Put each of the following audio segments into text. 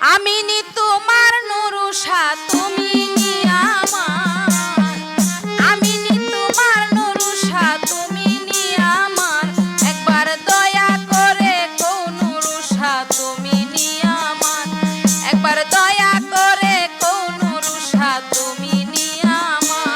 আমি নি তোমার নুরুষা তুমি নি আমার, আমি নি তোমার নুরুষা তুমি নি আমার, একবার দয়া করে কও নুরুষা তুমি নি আমার, একবার দয়া করে কও নুরুষা তুমি নি আমার।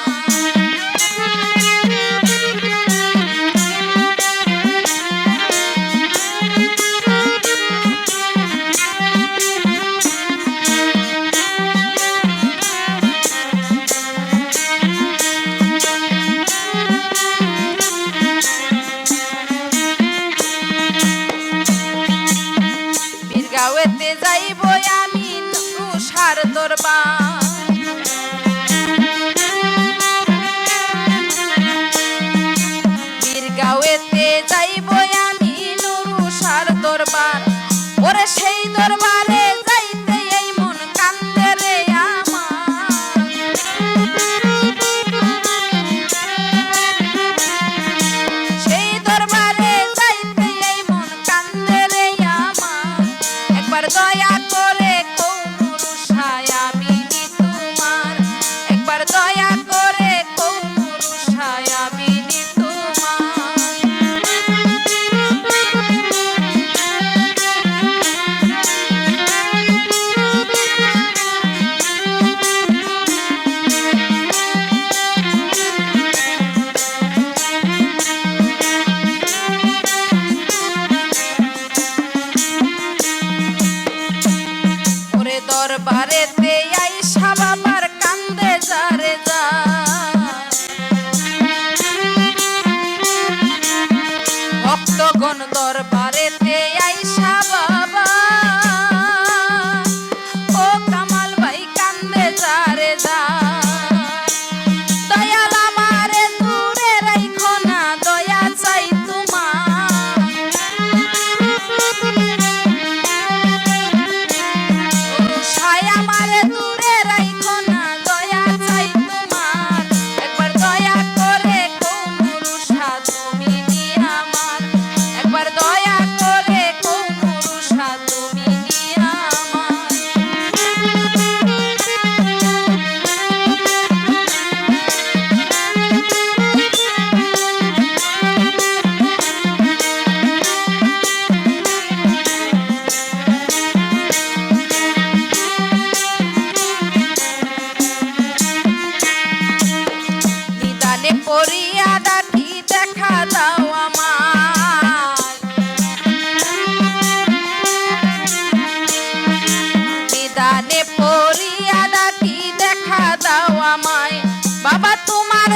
গাঁয়েতে যাইব আমি নুরুষার দরবার, বীরগাঁওয়েতে যাইব আমি নুরুষার দরবার, ওরে সেই দরবারে যাইতে এই মন কান্দে রে আমার, সেই দরবারে যাইতে এই মন কান্দে রে আমার, একবার দয়া করে কও নুরুষা আমি নি তোমার, একবার দয়া করে কও নুরুষা আমি নি তোমার। ওরে দরবারেতে আইসা বাবার কান্দে যারে যা, ভক্তগণ দরবারেতে আইসা বাবা, ও কামাল ভাই কান্দে যারে যা, দয়াল আমারে দূরে রাইখো না দয়া চাই তোমার, নুরুষায় আমারে দূরে রাইখো না দয়া চাই তোমার, একবার দয়া করে কও নুরুষা তুমি নি আমার, একবার দয়া করে কও নুরুষা তুমি নি আমার। নিদানে পড়িয়া ডাকি দেখা দাও আমার, নিদানে পড়িয়া ডাকি দেখা দাও আমায়, বাবা তোমার